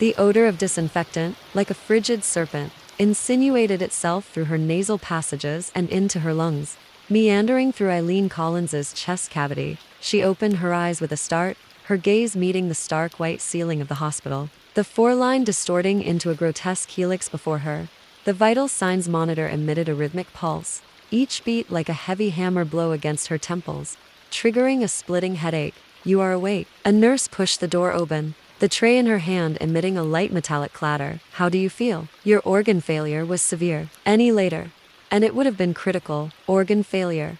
The odor of disinfectant, like a frigid serpent, insinuated itself through her nasal passages and into her lungs. Meandering through Eileen Collins's chest cavity, she opened her eyes with a start, her gaze meeting the stark white ceiling of the hospital, the foreline distorting into a grotesque helix before her. The vital signs monitor emitted a rhythmic pulse, each beat like a heavy hammer blow against her temples, triggering a splitting headache. "You are awake." A nurse pushed the door open, the tray in her hand emitting a light metallic clatter. "How do you feel?" "Your organ failure was severe." Any later, and it would have been critical. Organ failure.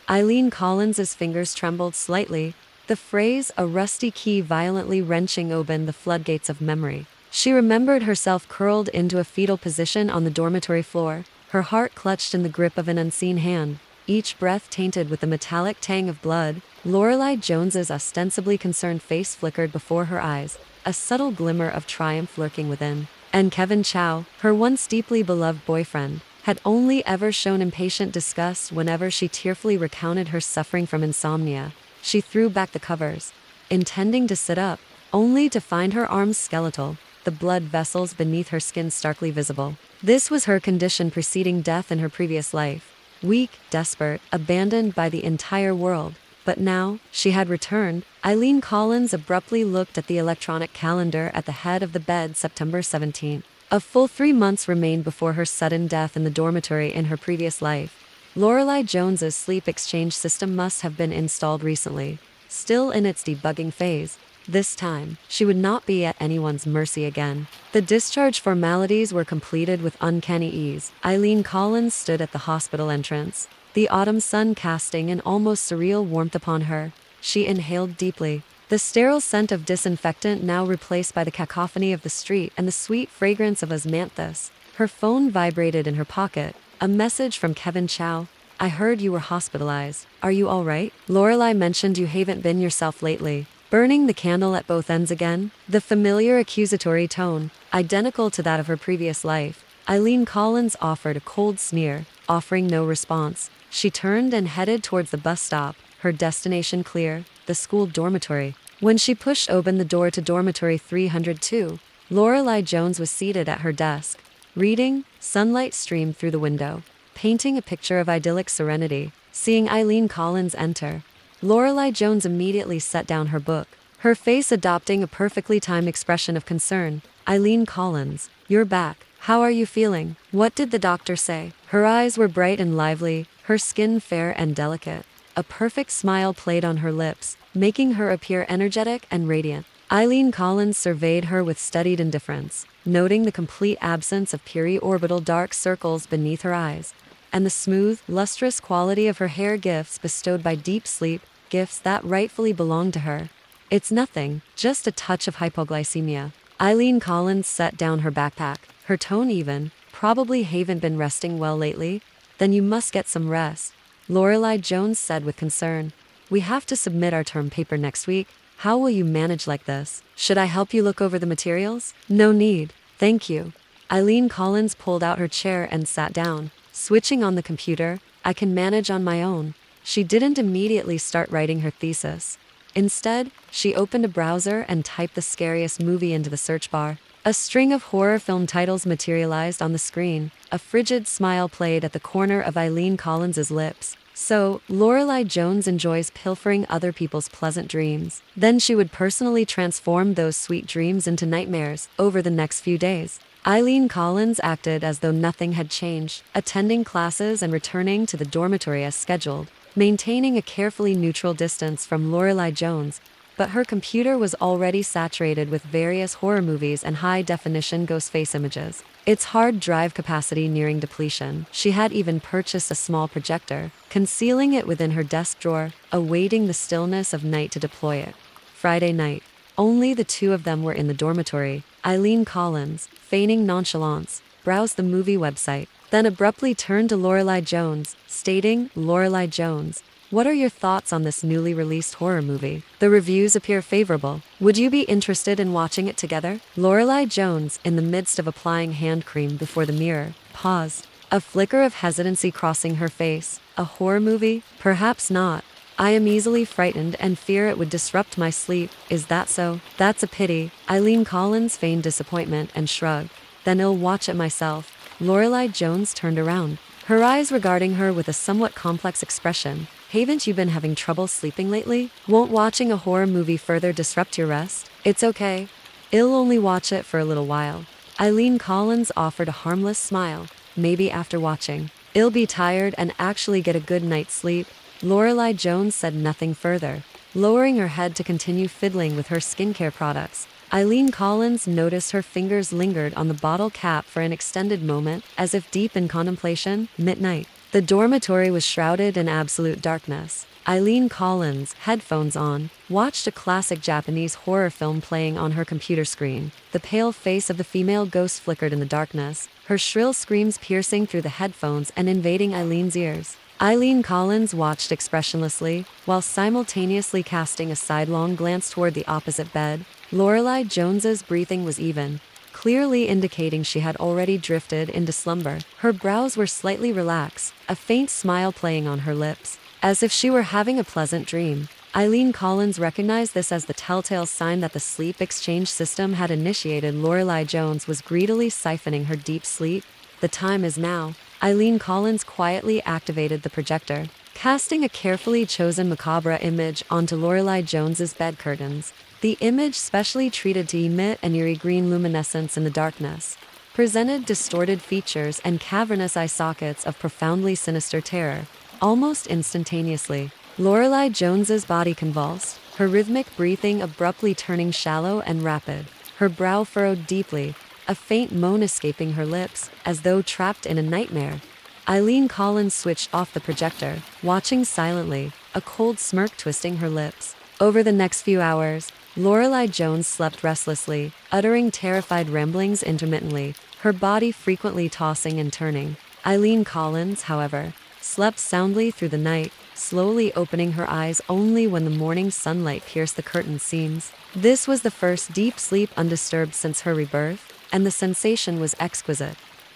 Eileen Collins's fingers trembled slightly, the phrase, a rusty key violently wrenching open the floodgates of memory. She remembered herself curled into a fetal position on the dormitory floor, her heart clutched in the grip of an unseen hand, each breath tainted with the metallic tang of blood. Lorelei Jones's ostensibly concerned face flickered before her eyes, a subtle glimmer of triumph lurking within. And Kevin Chow, her once deeply beloved boyfriend, had only ever shown impatient disgust whenever she tearfully recounted her suffering from insomnia. She threw back the covers, intending to sit up, only to find her arms skeletal, the blood vessels beneath her skin starkly visible. This was her condition preceding death in her previous life. Weak, desperate, abandoned by the entire world. But now, she had returned. Eileen Collins abruptly looked at the electronic calendar at the head of the bed. September 17th. A full 3 months remained before her sudden death in the dormitory in her previous life. Lorelei Jones's sleep exchange system must have been installed recently, still in its debugging phase. This time, she would not be at anyone's mercy again. The discharge formalities were completed with uncanny ease. Eileen Collins stood at the hospital entrance, the autumn sun casting an almost surreal warmth upon her. She inhaled deeply, the sterile scent of disinfectant now replaced by the cacophony of the street and the sweet fragrance of osmanthus. Her phone vibrated in her pocket, a message from Kevin Chow. "I heard you were hospitalized. Are you all right? Lorelei mentioned you haven't been yourself lately." Burning the candle at both ends again, the familiar accusatory tone, identical to that of her previous life. Eileen Collins offered a cold sneer, offering no response. She turned and headed towards the bus stop, her destination clear, the school dormitory. When she pushed open the door to dormitory 302, Lorelei Jones was seated at her desk, reading. Sunlight streamed through the window, painting a picture of idyllic serenity. Seeing Eileen Collins enter, Lorelei Jones immediately set down her book, her face adopting a perfectly timed expression of concern. "Eileen Collins, you're back. How are you feeling? What did the doctor say?" Her eyes were bright and lively, her skin fair and delicate. A perfect smile played on her lips, making her appear energetic and radiant. Eileen Collins surveyed her with studied indifference, noting the complete absence of periorbital dark circles beneath her eyes, and the smooth, lustrous quality of her hair, gifts bestowed by deep sleep, gifts that rightfully belonged to her. "It's nothing, just a touch of hypoglycemia." Eileen Collins set down her backpack, her tone even. "Probably haven't been resting well lately? Then you must get some rest," Lorelei Jones said with concern. "We have to submit our term paper next week. How will you manage like this? Should I help you look over the materials?" "No need, thank you." Eileen Collins pulled out her chair and sat down, switching on the computer. "I can manage on my own." She didn't immediately start writing her thesis. Instead, she opened a browser and typed the scariest movie into the search bar. A string of horror film titles materialized on the screen. A frigid smile played at the corner of Eileen Collins's lips. "So, Lorelei Jones enjoys pilfering other people's pleasant dreams. Then she would personally transform those sweet dreams into nightmares over the next few days." Eileen Collins acted as though nothing had changed, attending classes and returning to the dormitory as scheduled, maintaining a carefully neutral distance from Lorelei Jones. But her computer was already saturated with various horror movies and high-definition ghost-face images, its hard drive capacity nearing depletion. She had even purchased a small projector, concealing it within her desk drawer, awaiting the stillness of night to deploy it. Friday night. Only the two of them were in the dormitory. Eileen Collins, feigning nonchalance, browsed the movie website, then abruptly turned to Lorelei Jones, stating, "Lorelei Jones, what are your thoughts on this newly released horror movie? The reviews appear favorable. Would you be interested in watching it together?" Lorelei Jones, in the midst of applying hand cream before the mirror, paused, a flicker of hesitancy crossing her face. "A horror movie? Perhaps not. I am easily frightened and fear it would disrupt my sleep. Is that so? That's a pity. Eileen Collins feigned disappointment and shrugged. Then I'll watch it myself. Lorelai Jones turned around, her eyes regarding her with a somewhat complex expression. Haven't you been having trouble sleeping lately? Won't watching a horror movie further disrupt your rest? It's okay. I'll only watch it for a little while. Eileen Collins offered a harmless smile. Maybe after watching, I'll be tired and actually get a good night's sleep. Lorelai Jones said nothing further, lowering her head to continue fiddling with her skincare products. Eileen Collins noticed her fingers lingered on the bottle cap for an extended moment, as if deep in contemplation. Midnight. The dormitory was shrouded in absolute darkness. Eileen Collins, headphones on, watched a classic Japanese horror film playing on her computer screen. The pale face of the female ghost flickered in the darkness, her shrill screams piercing through the headphones and invading Eileen's ears. Eileen Collins watched expressionlessly, while simultaneously casting a sidelong glance toward the opposite bed. Lorelai Jones's breathing was even, clearly indicating she had already drifted into slumber. Her brows were slightly relaxed, a faint smile playing on her lips, as if she were having a pleasant dream. Eileen Collins recognized this as the telltale sign that the sleep exchange system had initiated. Lorelai Jones was greedily siphoning her deep sleep. The time is now. Eileen Collins quietly activated the projector, casting a carefully chosen macabre image onto Lorelai Jones's bed curtains. The image, specially treated to emit an eerie green luminescence in the darkness, presented distorted features and cavernous eye sockets of profoundly sinister terror. Almost instantaneously, Lorelai Jones's body convulsed, her rhythmic breathing abruptly turning shallow and rapid, her brow furrowed deeply, a faint moan escaping her lips, as though trapped in a nightmare. Eileen Collins switched off the projector, watching silently, a cold smirk twisting her lips. Over the next few hours, Lorelai Jones slept restlessly, uttering terrified ramblings intermittently, her body frequently tossing and turning. Eileen Collins, however, slept soundly through the night, slowly opening her eyes only when the morning sunlight pierced the curtain seams. This was the first deep sleep undisturbed since her rebirth, and the sensation was exquisite.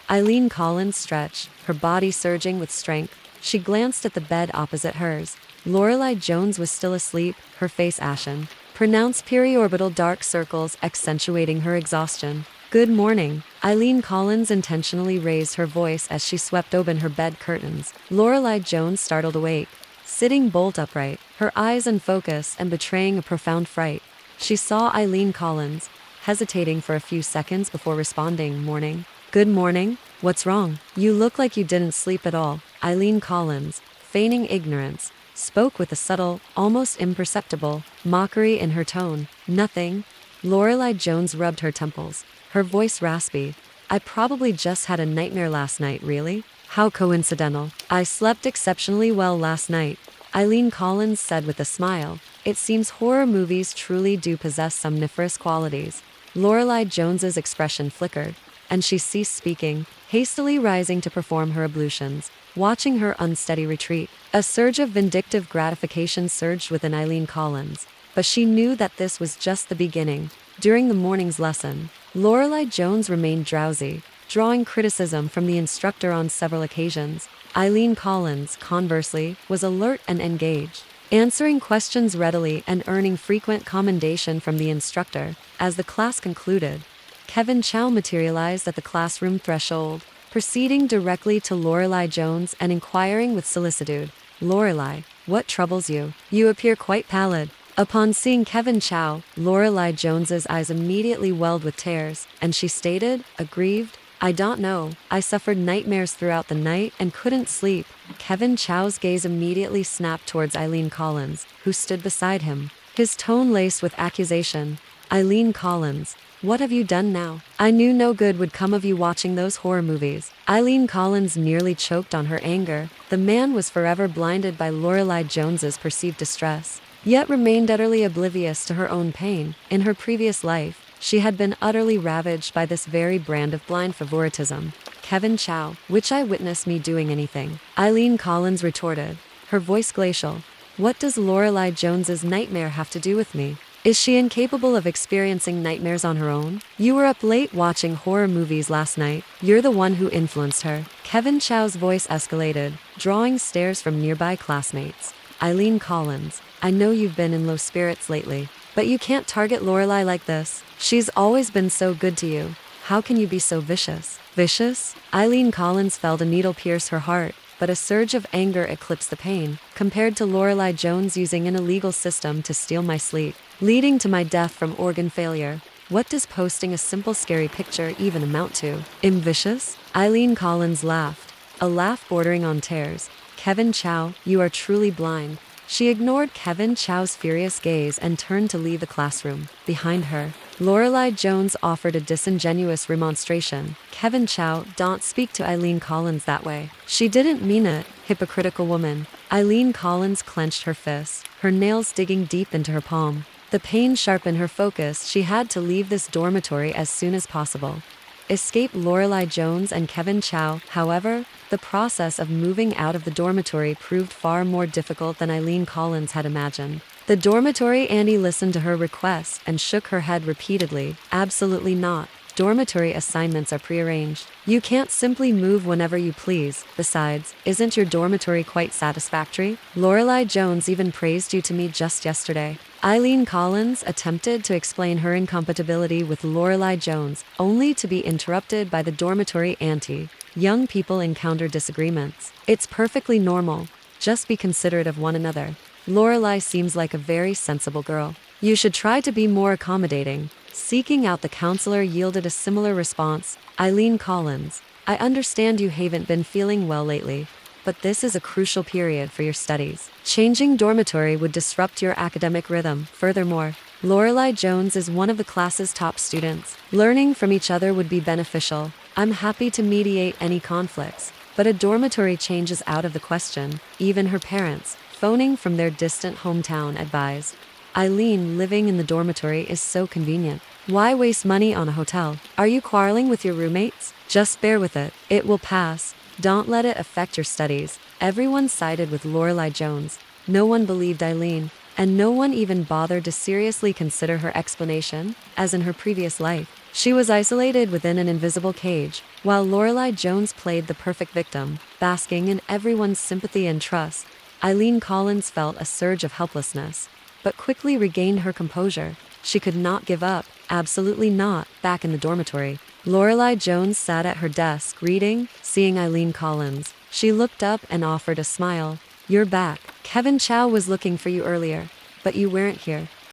Eileen Collins stretched, her body surging with strength. She glanced at the bed opposite hers. Lorelai Jones was still asleep, her face ashen, pronounced periorbital dark circles accentuating her exhaustion. Good morning. Eileen Collins intentionally raised her voice as she swept open her bed curtains. Lorelai Jones startled awake, sitting bolt upright, her eyes in focus and betraying a profound fright. She saw Eileen Collins, hesitating for a few seconds before responding. Morning. Good morning. What's wrong? You look like you didn't sleep at all. Eileen Collins, feigning ignorance, spoke with a subtle, almost imperceptible, mockery in her tone. Nothing. Lorelai Jones rubbed her temples, her voice raspy. I probably just had a nightmare last night, really? How coincidental. I slept exceptionally well last night, Eileen Collins said with a smile. It seems horror movies truly do possess somniferous qualities. Lorelai Jones's expression flickered, and she ceased speaking, hastily rising to perform her ablutions. Watching her unsteady retreat, a surge of vindictive gratification surged within Eileen Collins, but she knew that this was just the beginning. During the morning's lesson, Lorelai Jones remained drowsy, drawing criticism from the instructor on several occasions. Eileen Collins, conversely, was alert and engaged, answering questions readily and earning frequent commendation from the instructor. As the class concluded, Kevin Chow materialized at the classroom threshold, proceeding directly to Lorelai Jones and inquiring with solicitude, "Lorelai, what troubles you? You appear quite pallid." Upon seeing Kevin Chow, Lorelai Jones's eyes immediately welled with tears, and she stated, aggrieved, "I don't know. I suffered nightmares throughout the night and couldn't sleep." Kevin Chow's gaze immediately snapped towards Eileen Collins, who stood beside him, his tone laced with accusation. "Eileen Collins, what have you done now? I knew no good would come of you watching those horror movies." Eileen Collins nearly choked on her anger. The man was forever blinded by Lorelai Jones's perceived distress, yet remained utterly oblivious to her own pain. In her previous life, she had been utterly ravaged by this very brand of blind favoritism. "Kevin Chow, which I witnessed me doing anything?" Eileen Collins retorted, her voice glacial. "What does Lorelai Jones's nightmare have to do with me? Is she incapable of experiencing nightmares on her own? You were up late watching horror movies last night. You're the one who influenced her." Kevin Chow's voice escalated, drawing stares from nearby classmates. Eileen Collins, I know you've been in low spirits lately, but you can't target Lorelai like this. She's always been so good to you. How can you be so vicious? Vicious? Eileen Collins felt a needle pierce her heart, but a surge of anger eclipsed the pain, compared to Lorelai Jones using an illegal system to steal my sleep, leading to my death from organ failure. What does posting a simple scary picture even amount to? Vicious? Eileen Collins laughed, a laugh bordering on tears. Kevin Chow, you are truly blind. She ignored Kevin Chow's furious gaze and turned to leave the classroom. Behind her, Lorelai Jones offered a disingenuous remonstration. Kevin Chow, don't speak to Eileen Collins that way. She didn't mean it, hypocritical woman. Eileen Collins clenched her fist, her nails digging deep into her palm. The pain sharpened her focus. She had to leave this dormitory as soon as possible. Escape Lorelai Jones and Kevin Chow. However, the process of moving out of the dormitory proved far more difficult than Eileen Collins had imagined. The dormitory Annie listened to her request and shook her head repeatedly. Absolutely not. Dormitory assignments are prearranged. You can't simply move whenever you please. Besides, isn't your dormitory quite satisfactory? Lorelai Jones even praised you to me just yesterday. Eileen Collins attempted to explain her incompatibility with Lorelai Jones, only to be interrupted by the dormitory auntie. Young people encounter disagreements. It's perfectly normal. Just be considerate of one another. Lorelai seems like a very sensible girl. You should try to be more accommodating. Seeking out the counselor yielded a similar response. Eileen Collins, I understand you haven't been feeling well lately, but this is a crucial period for your studies. Changing dormitory would disrupt your academic rhythm. Furthermore, Lorelai Jones is one of the class's top students. Learning from each other would be beneficial. I'm happy to mediate any conflicts, but a dormitory change is out of the question. Even her parents, phoning from their distant hometown, advised. Eileen, living in the dormitory is so convenient. Why waste money on a hotel? Are you quarreling with your roommates? Just bear with it. It will pass. Don't let it affect your studies. Everyone sided with Lorelai Jones. No one believed Eileen, and no one even bothered to seriously consider her explanation, as in her previous life. She was isolated within an invisible cage, while Lorelai Jones played the perfect victim, basking in everyone's sympathy and trust. Eileen Collins felt a surge of helplessness, but quickly regained her composure. She could not give up, absolutely not. Back in the dormitory, Lorelai Jones sat at her desk reading. Seeing Eileen Collins, she looked up and offered a smile. You're back. Kevin Chow was looking for you earlier, but you weren't here.